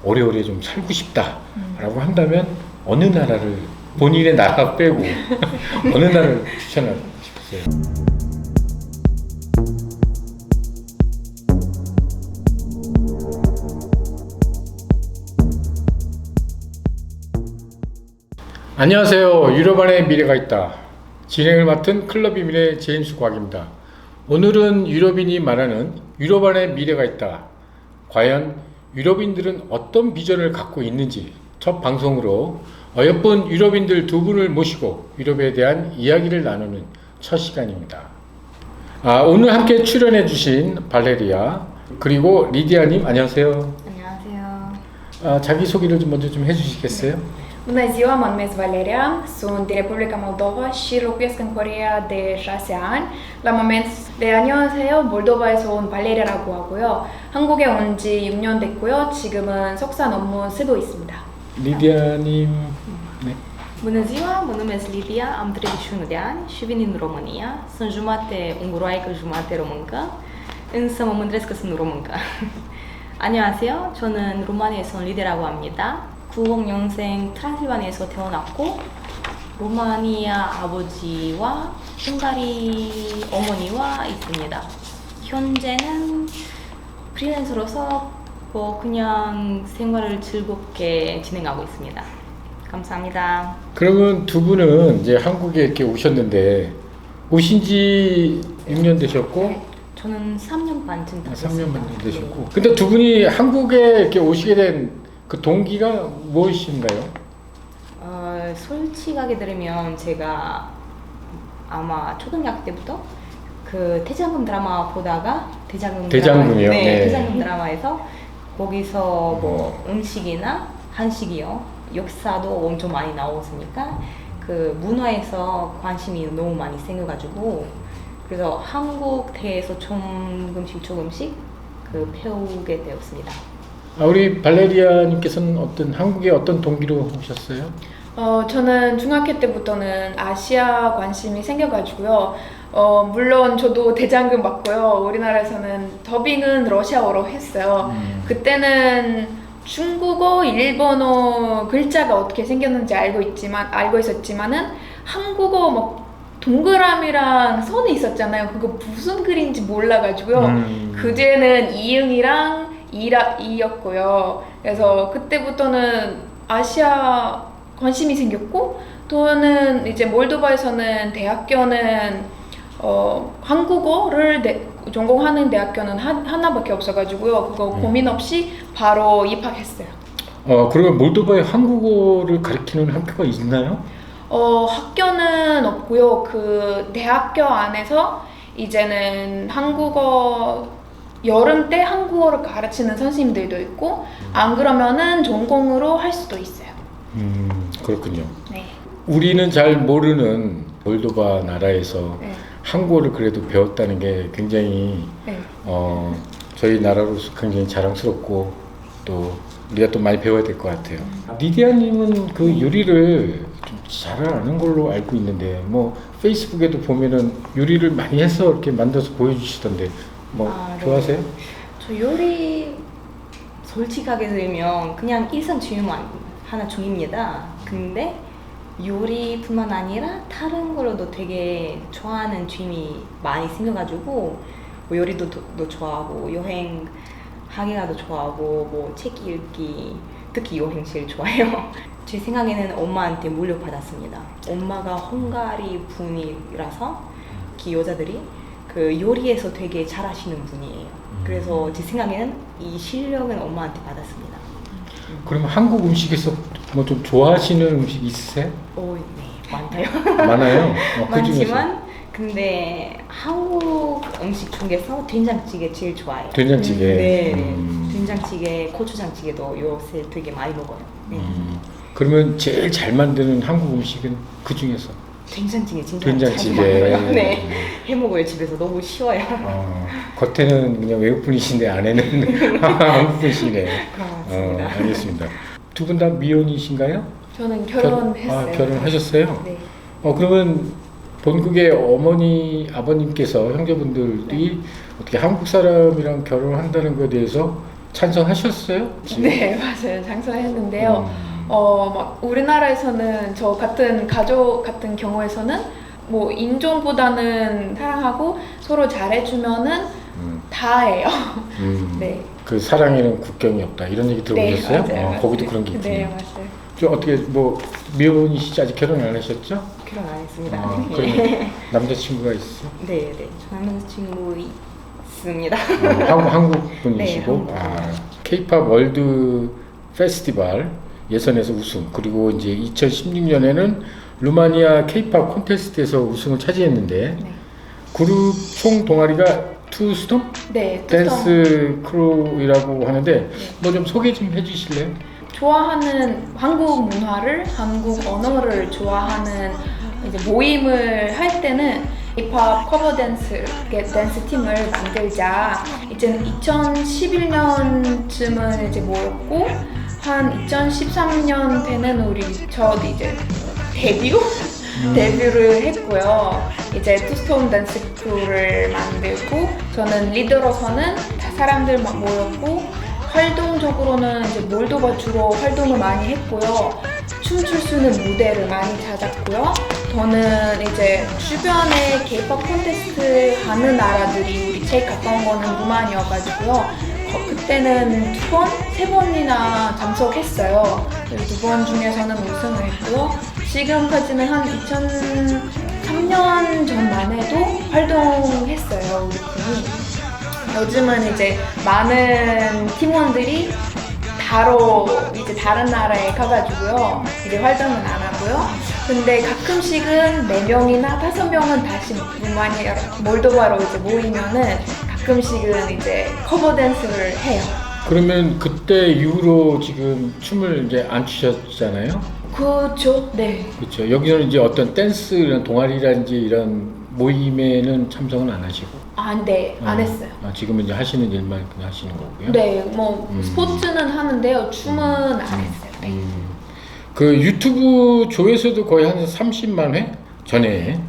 오래오래 좀 살고 싶다라고 한다면 어느 나라를 본인의 나라 빼고 어느 나라를 추천하고 싶으세요? 안녕하세요. 유럽 안에 미래가 있다. 진행을 맡은 클럽이민의 제임스 곽입니다. 오늘은 유럽인이 말하는 유럽 안에 미래가 있다. 과연 유럽인들은 어떤 비전을 갖고 있는지 첫 방송으로 어여쁜 유럽인들 두 분을 모시고 유럽에 대한 이야기를 나누는 첫 시간입니다. 오늘 함께 출연해 주신 발레리아 그리고 리디아님 안녕하세요. Annyeonghaseyo. 자기소개를 먼저 좀 해주시겠어요? Bună ziua, mă numesc Valeria, sunt din Republica Moldova și locuiesc în Coreea de 6 ani. La moment 네, 안녕하세요. 몰도바에서 온 발레리아라고 하고요. 한국에 온 지 6년 됐고요. 지금은 석사 논문 쓰고 있습니다. 리디아님, 네. Bună ziua, mă numesc Lidia, am 31 de ani și vin din România. Sunt jumate unguroaică, jumate româncă, însă mă mândresc că sunt româncă. 안녕하세요. 저는 루마니아에서 온 리디라고 합니다. 90년생 트란실바니아에서 태어났고 로마니아 아버지와 헝가리 어머니와 있습니다. 현재는 프리랜서로서 그냥 생활을 즐겁게 진행하고 있습니다. 감사합니다. 그러면 두 분은 이제 한국에 이렇게 오셨는데 오신 지 6년 되셨고 저는 3년 반쯤 다 3년 반 되셨고 근데 두 분이 한국에 이렇게 오시게 된 그 동기가 무엇인가요? 솔직하게 들으면 제가 아마 초등학교 때부터 그 대장금 드라마 보다가 대장금이요? 네. 대장금 드라마에서 거기서 뭐 음식이나 한식이요 역사도 엄청 많이 나왔으니까 그 문화에서 관심이 너무 많이 생겨가지고 그래서 한국 대에서 조금씩 그 배우게 되었습니다. 우리 발레리아님께서는 한국에 어떤 동기로 오셨어요? 저는 중학교 때부터는 아시아 관심이 생겨가지고요. 물론 저도 대장금 맞고요. 우리나라에서는 더빙은 러시아어로 했어요. 그때는 중국어, 일본어 글자가 어떻게 생겼는지 알고 있었지만은 한국어 막 동그라미랑 선이 있었잖아요. 그거 무슨 글인지 몰라가지고요. 그제는 이응이랑 이였고요. 그래서 그때부터는 아시아 관심이 생겼고 또는 이제 몰도바에서는 대학교는 한국어를 전공하는 대학교는 하나밖에 없어가지고요. 그거 고민 없이 바로 입학했어요. 그러면 몰도바에 한국어를 가르치는 학교가 있나요? 학교는 없고요. 그 대학교 안에서 이제는 한국어 여름 때 한국어를 가르치는 선생님들도 있고 안 그러면은 전공으로 할 수도 있어요. 그렇군요. 네. 우리는 잘 모르는 몰도바 나라에서 네. 한국어를 그래도 배웠다는 게 굉장히 네. 저희 나라로서 굉장히 자랑스럽고 또 우리가 또 많이 배워야 될 것 같아요. 리디아님은 그 요리를 좀 잘 아는 걸로 알고 있는데 뭐 페이스북에도 보면은 요리를 많이 해서 이렇게 만들어서 보여주시던데 뭐 네. 좋아하세요? 저 요리 솔직하게 들으면 그냥 일상 취미만 하나 중입니다. 근데 요리뿐만 아니라 다른 걸로도 되게 좋아하는 취미 많이 생겨가지고 뭐 요리도 좋아하고 여행 하기가도 좋아하고 뭐 책 읽기 특히 여행 제일 좋아해요. 제 생각에는 엄마한테 물려받았습니다. 엄마가 헝가리 분이라서 그 여자들이 그 요리에서 되게 잘하시는 분이에요. 그래서 제 생각에는 이 실력은 엄마한테 받았습니다. 그러면 한국 음식에서 뭐 좀 좋아하시는 음식 있으세요? 네, 많아요. 많아요. 그 중에서 많지만 근데 한국 음식 중에서 된장찌개 제일 좋아해요. 된장찌개. 네, 된장찌개, 고추장찌개도 요새 되게 많이 먹어요. 네. 그러면 제일 잘 만드는 한국 음식은 그 중에서? 된장찌개 진짜 된장찌개. 잘 만들어요. 네, 해먹어요. 집에서 너무 쉬워요. 겉에는 그냥 외국 분이신데 안에는 한국 분이시네. 맞습니다. 알겠습니다. 두 분 다 미혼이신가요? 저는 결혼했어요. 결혼하셨어요? 네. 그러면 본국의 어머니, 아버님께서 형제분들이 어떻게 한국 사람이랑 결혼한다는 것에 대해서 찬성하셨어요? 네, 맞아요. 장사했는데요. 막 우리나라에서는 저 같은 가족 같은 경우에서는 뭐 인종보다는 사랑하고 서로 잘해주면은 다예요. 네. 그 사랑에는 국경이 없다 이런 얘기 들어보셨어요? 네, 맞아요. 거기도 그런 게 있군요. 네, 맞아요. 좀 어떻게 뭐 미혼이시지 아직 결혼 안 하셨죠? 결혼 안 했습니다. 그러면 남자친구가 있어요? 네, 네. 남자친구 있습니다. 한국 분이시고 네, K-pop 월드 페스티벌 예선에서 우승 그리고 이제 2016년에는 루마니아 K-pop 콘테스트에서 우승을 차지했는데 네. 그룹 총 동아리가 투스톰 네, 댄스 크루이라고 하는데 뭐 좀 소개 좀 해주실래요? 좋아하는 한국 문화를, 한국 언어를 좋아하는 이제 모임을 할 때는 힙합 커버 댄스 팀을 만들자. 이제 2011년쯤은 이제 모였고 한 2013년 때는 우리 첫 이제 데뷔를 했고요. 이제 투스톤 댄스 크루를 만들고 저는 리더로서는 사람들 막 모였고 활동적으로는 이제 몰도바 주로 활동을 많이 했고요. 춤출 수 있는 무대를 많이 찾았고요. 저는 이제 주변에 K-pop 콘테스트 하는 나라들이 우리 제일 가까운 거는 루마니아여가지고요. 그때는 세 번이나 참석했어요. 2번 중에서는 우승을 했고요. 지금까지는 한 2003년 전만 해도 활동했어요, 우리 팀이. 요즘은 이제 많은 팀원들이 이제 다른 나라에 가가지고요. 이제 활동은 안 하고요. 근데 가끔씩은 4명이나 5명은 다시 루마니아, 몰도바로 이제 모이면은 가끔씩은 이제 커버 댄스를 해요. 그러면 그때 이후로 지금 춤을 이제 안 추셨잖아요? 그렇죠. 네. 그렇죠. 여기서는 이제 어떤 댄스 이런 동아리라든지 이런 모임에는 참석은 안 하시고. 네, 안 했어요. 지금은 이제 하시는 일만 그냥 하시는 거고요. 네, 뭐 스포츠는 하는데요. 춤은 안 했어요. 네. 그 유튜브 조회수도 거의 한 30만 회 전에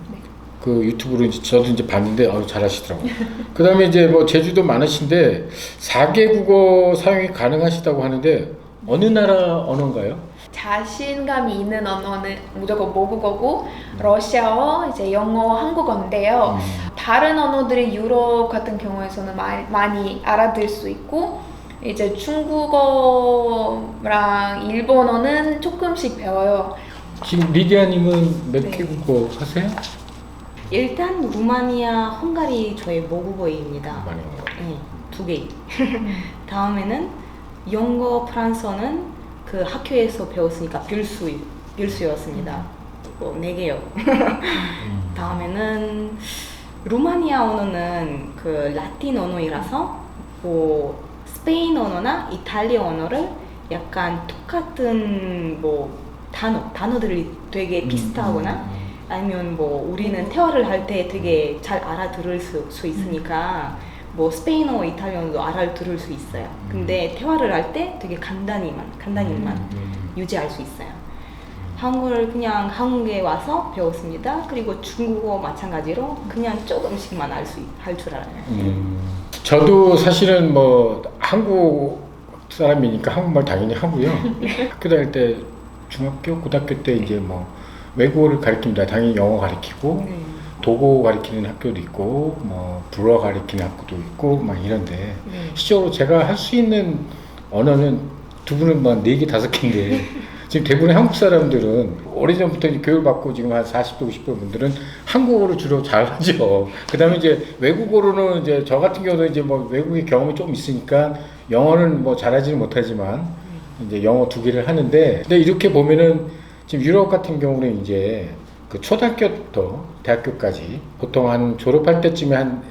그 유튜브로 이제 저도 이제 봤는데 잘하시더라고요. 그다음에 이제 뭐 제주도 많으신데 4개 국어 사용이 가능하시다고 하는데 어느 나라 언어인가요? 자신감이 있는 언어는 무조건 모국어고 러시아어, 이제 영어, 한국어인데요. 다른 언어들이 유럽 같은 경우에서는 많이 알아들 수 있고 이제 중국어랑 일본어는 조금씩 배워요. 지금 리디아님은 몇 네. 개 국어 하세요? 일단 루마니아, 헝가리 저의 모국어입니다. 네, 2개. 다음에는 영어, 프랑스어는 그 학교에서 배웠으니까 필수였습니다. 4개요. 다음에는 루마니아 언어는 그 라틴 언어이라서 뭐 스페인 언어나 이탈리아 언어를 약간 똑같은 뭐 단어들이 되게 비슷하거나 아니면 뭐 우리는 태화를 할 때 되게 잘 알아들을 수 있으니까 뭐 스페인어, 이탈리아어도 알아들을 수 있어요. 근데 대화를 할 때 되게 간단히만 유지할 수 있어요. 한국어를 그냥 한국에 와서 배웠습니다. 그리고 중국어 마찬가지로 그냥 조금씩만 할 줄 알아요. 저도 사실은 뭐 한국 사람이니까 한국말 당연히 하고요. 학교 다닐 때 중학교, 고등학교 때 이제 뭐 외국어를 가르칩니다. 당연히 영어 가르치고 도고 가르치는 학교도 있고 뭐 불어 가르치는 학교도 있고 막 이런데 실제로 제가 할 수 있는 언어는 두 분은 막 4개, 5개인데 지금 대부분의 한국 사람들은 오래전부터 교육을 받고 지금 한 40대, 50대 분들은 한국어를 주로 잘 하죠. 그 다음에 이제 외국어로는 이제 저 같은 경우도 이제 뭐 외국의 경험이 좀 있으니까 영어는 뭐 잘하지는 못하지만 이제 영어 2개를 하는데 근데 이렇게 보면은 지금 유럽 같은 경우는 이제 그 초등학교부터 대학교까지 보통 한 졸업할 때쯤에 한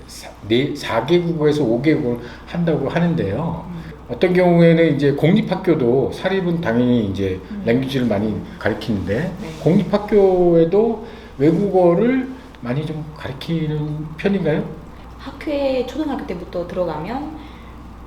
4개국어에서 5개국어를 한다고 하는데요. 어떤 경우에는 이제 공립학교도 사립은 당연히 이제 랭귀지를 많이 가르치는데 공립학교에도 외국어를 많이 좀 가르치는 편인가요? 학교에 초등학교 때부터 들어가면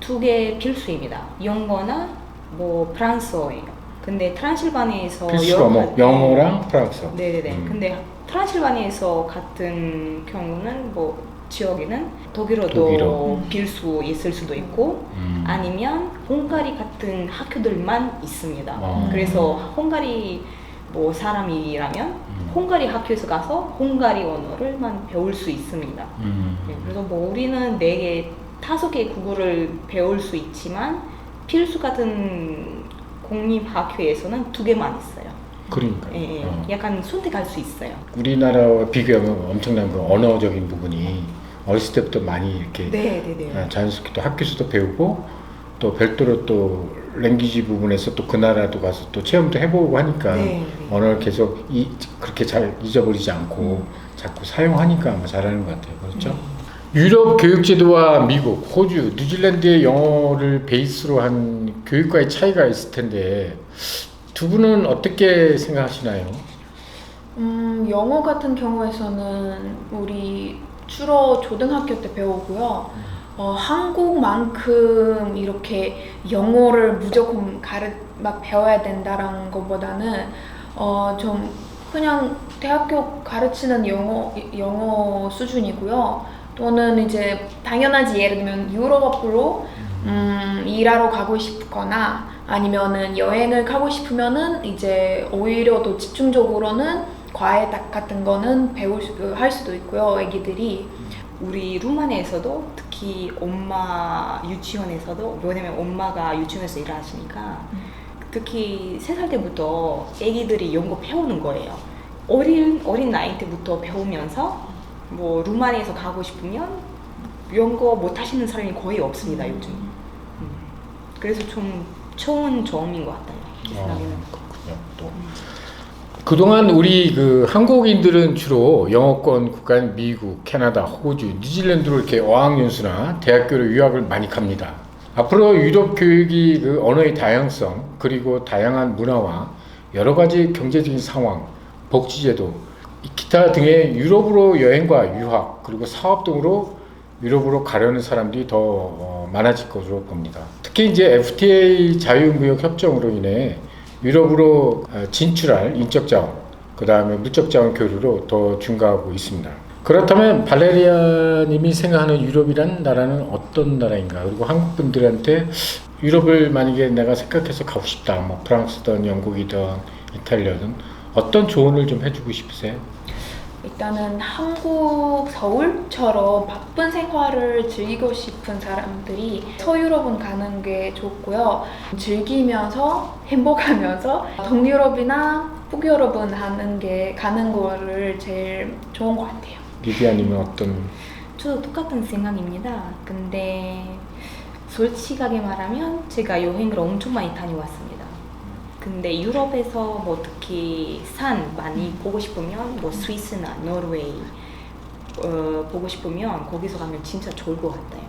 2개 필수입니다. 영어나 뭐 프랑스어예요. 근데 트란실바니아에서 필수 과목 영어랑 프랑스어. 네네네. 근데 트란실바니아에서 같은 경우는 뭐 지역에는 독일어도 독일어. 필수 있을 수도 있고 아니면 헝가리 같은 학교들만 있습니다. 그래서 헝가리 뭐 사람이라면 헝가리 학교에서 가서 헝가리 언어를만 배울 수 있습니다. 네, 그래서 뭐 우리는 4개, 5개 국어를 배울 수 있지만 필수 같은 공립학교에서는 2개만 있어요. 그러니까. 예, 예. 약간 선택할 수 있어요. 우리나라와 비교하면 엄청난 그 언어적인 부분이 어렸을 때부터 많이 이렇게 네. 자연스럽게 또 학교에서도 배우고 또 별도로 또 랭귀지 부분에서 또 그 나라도 가서 또 체험도 해보고 하니까 네. 언어를 계속 그렇게 잘 잊어버리지 않고 자꾸 사용하니까 아마 잘하는 것 같아요. 그렇죠? 유럽 교육제도와 미국, 호주, 뉴질랜드의 영어를 베이스로 한 교육과의 차이가 있을 텐데 두 분은 어떻게 생각하시나요? 영어 같은 경우에서는 우리 주로 초등학교 때 배우고요. 한국만큼 이렇게 영어를 무조건 막 배워야 된다라는 것보다는 좀 그냥 대학교 가르치는 영어 수준이고요. 또는 이제 당연하지 예를 들면 유럽으로 일하러 가고 싶거나 아니면은 여행을 가고 싶으면은 이제 오히려 더 집중적으로는 과외 같은 거는 할 수도 있고요. 애기들이 우리 루마니아에서도 특히 엄마 유치원에서도 왜냐면 엄마가 유치원에서 일하시니까 특히 3살 때부터 애기들이 영어 배우는 거예요. 어린 나이 때부터 배우면서 뭐 루마니아에서 가고 싶으면 영어 못 하시는 사람이 거의 없습니다 요즘. 그래서 좀 좋은 점인 것 같아요. 제 생각에는. 그렇군요. 또 그동안 우리 그 한국인들은 주로 영어권 국가인 미국, 캐나다, 호주, 뉴질랜드로 이렇게 어학연수나 대학교로 유학을 많이 갑니다. 앞으로 유럽 교육이 그 언어의 다양성 그리고 다양한 문화와 여러 가지 경제적인 상황, 복지제도, 기타 등의 유럽으로 여행과 유학 그리고 사업 등으로 유럽으로 가려는 사람들이 더 많아질 것으로 봅니다. 특히 이제 FTA 자유무역 협정으로 인해 유럽으로 진출할 인적 자원, 그 다음에 물적 자원 교류로 더 증가하고 있습니다. 그렇다면 발레리아님이 생각하는 유럽이란 나라는 어떤 나라인가? 그리고 한국 분들한테 유럽을 만약에 내가 생각해서 가고 싶다, 뭐 프랑스든 영국이든 이탈리아든 어떤 조언을 좀 해주고 싶으세요? 일단은 한국 서울처럼 바쁜 생활을 즐기고 싶은 사람들이 서유럽은 가는 게 좋고요. 즐기면서 행복하면서 동유럽이나 북유럽은 가는 거를 제일 좋은 것 같아요. 리디아님은 어떤? 저도 똑같은 생각입니다. 근데 솔직하게 말하면 제가 여행을 엄청 많이 다녀왔습니다. 근데 유럽에서 뭐 특히 산 많이 보고 싶으면 뭐 스위스나 노르웨이 보고 싶으면 거기서 가면 진짜 좋을 것 같아요.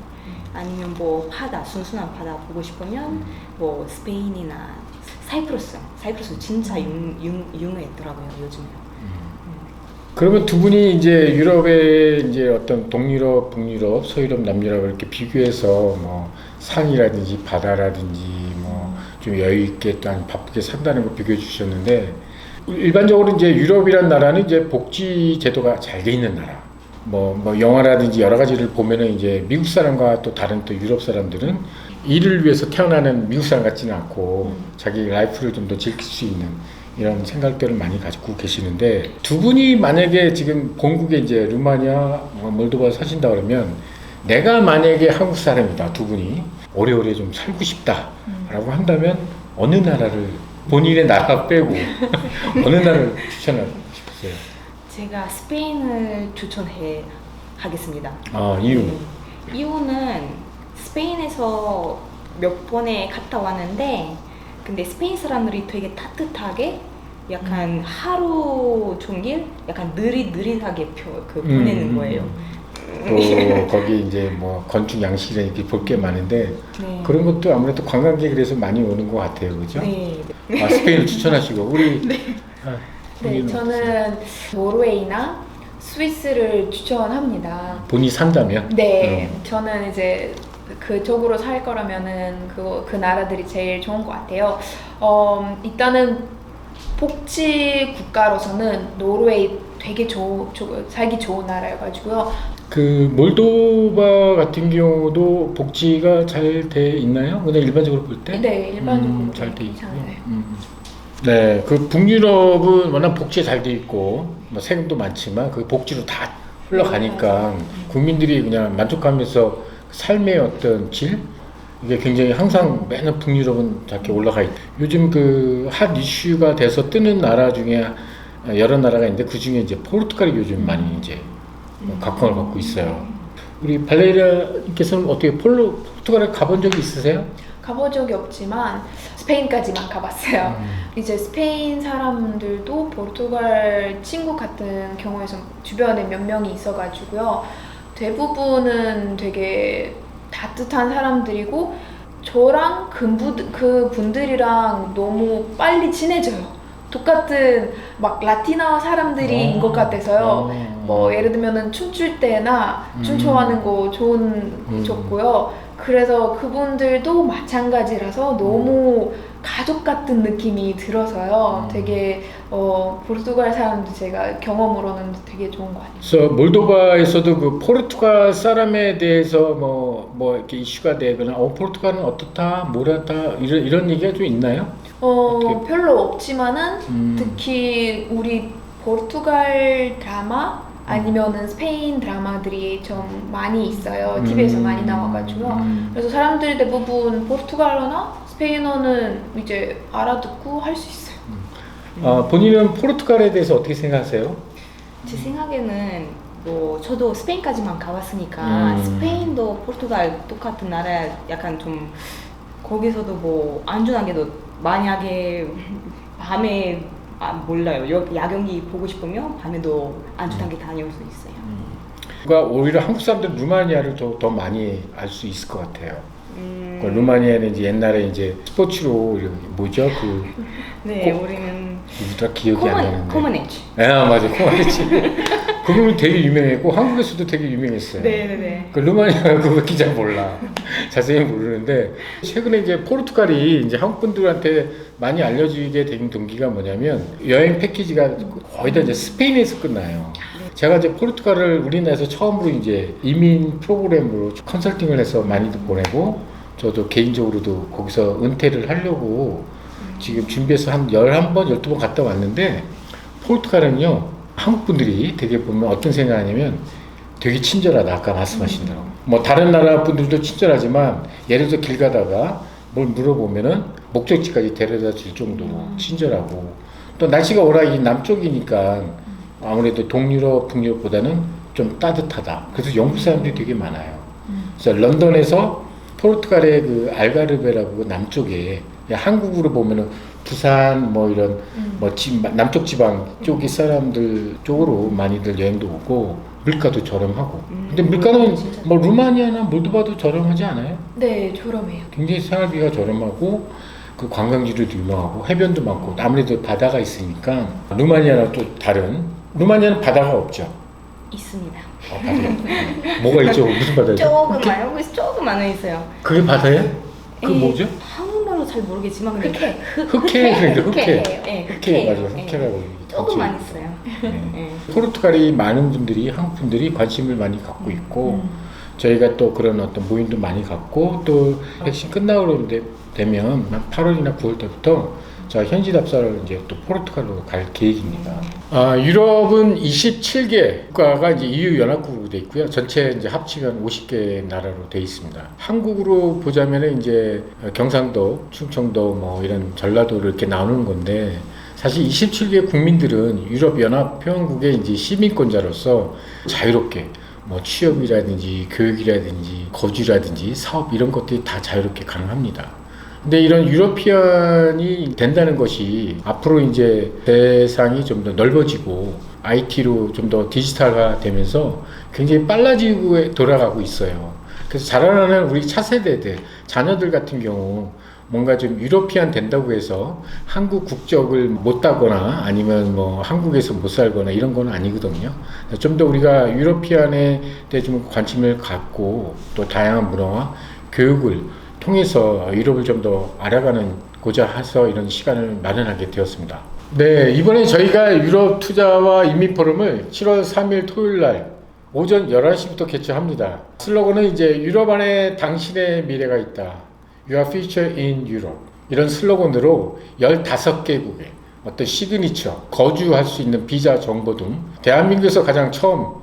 아니면 뭐 순수한 바다 보고 싶으면 뭐 스페인이나 사이프러스 진짜 유명했더라고요 요즘에. 그러면 두 분이 이제 유럽의 이제 어떤 동유럽, 북유럽, 서유럽, 남유럽을 이렇게 비교해서 뭐 산이라든지 바다라든지 뭐 좀 여유 있게 또 바쁘게 산다는 거 비교해 주셨는데 일반적으로 이제 유럽이란 나라는 이제 복지 제도가 잘 돼 있는 나라. 뭐 영화라든지 여러 가지를 보면은 이제 미국 사람과 또 다른 또 유럽 사람들은 일을 위해서 태어나는 미국 사람 같지는 않고 자기 라이프를 좀 더 즐길 수 있는 이런 생각들을 많이 가지고 계시는데 두 분이 만약에 지금 본국에 이제 루마니아, 몰도바 사신다 그러면 내가 만약에 한국 사람이다 두 분이 오래오래 좀 살고 싶다라고 한다면 어느 나라를 본인의 나라 빼고 어느 나라를 추천하고 싶으세요? 제가 스페인을 하겠습니다. 아 이유? 이유는 스페인에서 몇 번에 갔다 왔는데 근데 스페인 사람들이 되게 따뜻하게 약간 하루 종일 약간 느릿하게 보내는 거예요. 또 거기 이제 뭐 건축 양식이나 이렇게 볼 게 많은데 네. 그런 것도 아무래도 관광객이라서 많이 오는 것 같아요, 그죠? 네. 아 스페인을 추천하시고 우리 네, 저는 노르웨이나 스위스를 추천합니다. 본인이 산다면? 네, 저는 이제 그쪽으로 살 거라면은 그 나라들이 제일 좋은 것 같아요. 일단은 복지 국가로서는 노르웨이 되게 살기 좋은 나라여가지고요. 그 몰도바 같은 경우도 복지가 잘 돼 있나요? 그냥 일반적으로 볼 때? 네, 일반적으로 잘 돼 있고. 잘 돼요. 네, 그 북유럽은 워낙 복지 잘 돼 있고 뭐 세금도 많지만 그 복지로 다 흘러가니까 국민들이 그냥 만족하면서 삶의 어떤 질 이게 굉장히 항상 매년 북유럽은 이렇게 올라가 있고 요즘 그 핫 이슈가 돼서 뜨는 나라 중에 여러 나라가 있는데 그 중에 이제 포르투갈이 요즘 많이 이제 각광을 받고 있어요. 우리 발레리아님께서는 어떻게 포르투갈에 가본 적이 있으세요? 가본 적이 없지만 스페인까지만 가봤어요. 이제 스페인 사람들도 포르투갈 친구 같은 경우에서 주변에 몇 명이 있어가지고요. 대부분은 되게 따뜻한 사람들이고 저랑 그 분들이랑 너무 빨리 친해져요. 똑같은 막 라티나 사람들인 것 같아서요. 뭐 예를 들면은 춤출 때나 춤춰하는 거 좋고요. 그래서 그분들도 마찬가지라서 너무 가족 같은 느낌이 들어서요. 되게 포르투갈 사람들 제가 경험으로는 되게 좋은 것 같아요. 그래서 몰도바에서도 그 포르투갈 사람에 대해서 뭐 이렇게 이슈가 되거나 포르투갈은 어떻다, 뭐랬다 이런 얘기가 좀 있나요? 별로 없지만은 특히 우리 포르투갈 드라마 아니면은 스페인 드라마들이 좀 많이 있어요. TV에서 많이 나와가지고요. 그래서 사람들이 대부분 포르투갈어나 스페인어는 이제 알아듣고 할 수 있어요. 본인은 포르투갈에 대해서 어떻게 생각하세요? 제 생각에는 뭐 저도 스페인까지만 가봤으니까 스페인도 포르투갈 똑같은 나라 약간 좀 거기서도 뭐 안전하게도 만약에 밤에 몰라요. 야경기 보고 싶으면 밤에도 안전하게 다녀올 수 있어요. 그러니까 오히려 한국 사람들은 루마니아를 더 많이 알 수 있을 것 같아요. 그 루마니아는 이제 옛날에 이제 스포츠로 뭐죠? 네, 우리는 누구다 기억이 안 나는데. 코마네치. 아 맞아, 코마네치. 그분은 되게 유명했고 한국에서도 되게 유명했어요. 네네네. 그 루마니아 그밖에 잘 몰라. 자세히 모르는데 최근에 이제 포르투갈이 이제 한국 분들한테 많이 알려지게 된 동기가 뭐냐면 여행 패키지가 거의 다 이제 스페인에서 끝나요. 제가 이제 포르투갈을 우리나라에서 처음으로 이제 이민 프로그램으로 컨설팅을 해서 많이들 보내고 저도 개인적으로도 거기서 은퇴를 하려고 지금 준비해서 한 11번, 12번 갔다 왔는데 포르투갈은요 한국 분들이 되게 보면 어떤 생각하냐면 되게 친절하다. 아까 말씀하신 대로 뭐 다른 나라 분들도 친절하지만 예를 들어 길 가다가 뭘 물어보면은 목적지까지 데려다 줄 정도로 친절하고 또 날씨가 워낙 이 남쪽이니까 아무래도 동유럽, 북유럽보다는 좀 따뜻하다. 그래서 영국 사람들이 되게 많아요. 그래서 런던에서 포르투갈의 그 알가르베라고 남쪽에 한국으로 보면은 부산 뭐 이런 뭐 남쪽 지방 쪽의 사람들 쪽으로 많이들 여행도 오고 물가도 저렴하고. 근데 물가는 뭐 루마니아나 몰도바도 저렴하지 않아요? 네, 저렴해요. 굉장히 생활비가 저렴하고 그 관광지도 유명하고 해변도 많고 아무래도 바다가 있으니까 루마니아랑 또 다른 루마니아는 바다가 없죠. 있습니다. 바다. 뭐가 있죠? 무슨 바다죠? 조금 안에 있어요. 그게 바다예요? 그 뭐죠? 한국말로 잘 모르겠지만 근데 흑해. 네, 흑해 맞아. 흑해라고 조금 많이 있어요. 네. 포르투갈이 많은 분들이 한국 분들이 관심을 많이 갖고 있고 저희가 또 그런 어떤 모임도 많이 갖고 또 백신 끝나고 되면 8월이나 9월 때부터 저 현지 답사를 이제 또 포르투갈로 갈 계획입니다. 유럽은 27개 국가가 이제 EU 연합국으로 돼 있고요. 전체 이제 합치면 50개 나라로 돼 있습니다. 한국으로 보자면은 이제 경상도, 충청도 뭐 이런 전라도를 이렇게 나누는 건데 사실 27개 국민들은 유럽 연합 회원국의 이제 시민권자로서 자유롭게 뭐 취업이라든지 교육이라든지 거주라든지 사업 이런 것들이 다 자유롭게 가능합니다. 근데 이런 유러피안이 된다는 것이 앞으로 이제 세상이 좀 더 넓어지고 IT로 좀 더 디지털화 되면서 굉장히 빨라지고 돌아가고 있어요. 그래서 자라나는 우리 차세대들, 자녀들 같은 경우 뭔가 좀 유러피안 된다고 해서 한국 국적을 못 따거나 아니면 뭐 한국에서 못 살거나 이런 건 아니거든요. 좀 더 우리가 유러피안에 대해 좀 관심을 갖고 또 다양한 문화와 교육을 통해서 유럽을 좀 더 알아가는고자 해서 이런 시간을 마련하게 되었습니다. 네, 이번에 저희가 유럽 투자와 이민 포럼을 7월 3일 토요일 날 오전 11시부터 개최합니다. 슬로건은 이제 유럽 안에 당신의 미래가 있다. Your future in Europe. 이런 슬로건으로 15개국의 어떤 시그니처, 거주할 수 있는 비자 정보 등 대한민국에서 가장 처음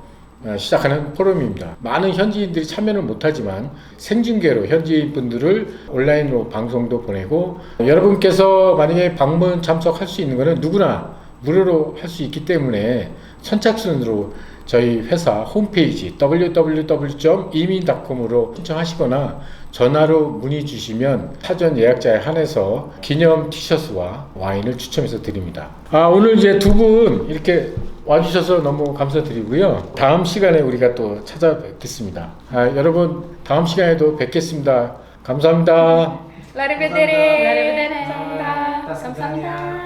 시작하는 포럼입니다. 많은 현지인들이 참여는 못하지만 생중계로 현지인 분들을 온라인으로 방송도 보내고 여러분께서 만약에 방문 참석할 수 있는 것은 누구나 무료로 할 수 있기 때문에 선착순으로 저희 회사 홈페이지 www.imin.com으로 신청하시거나 전화로 문의 주시면 사전 예약자에 한해서 기념 티셔츠와 와인을 추첨해서 드립니다. 오늘 이제 두 분 이렇게 와주셔서 너무 감사드리고요. 다음 시간에 우리가 또 찾아뵙겠습니다. 여러분 다음 시간에도 뵙겠습니다. 감사합니다. La rivedere. La rivedere. 감사합니다. 감사합니다.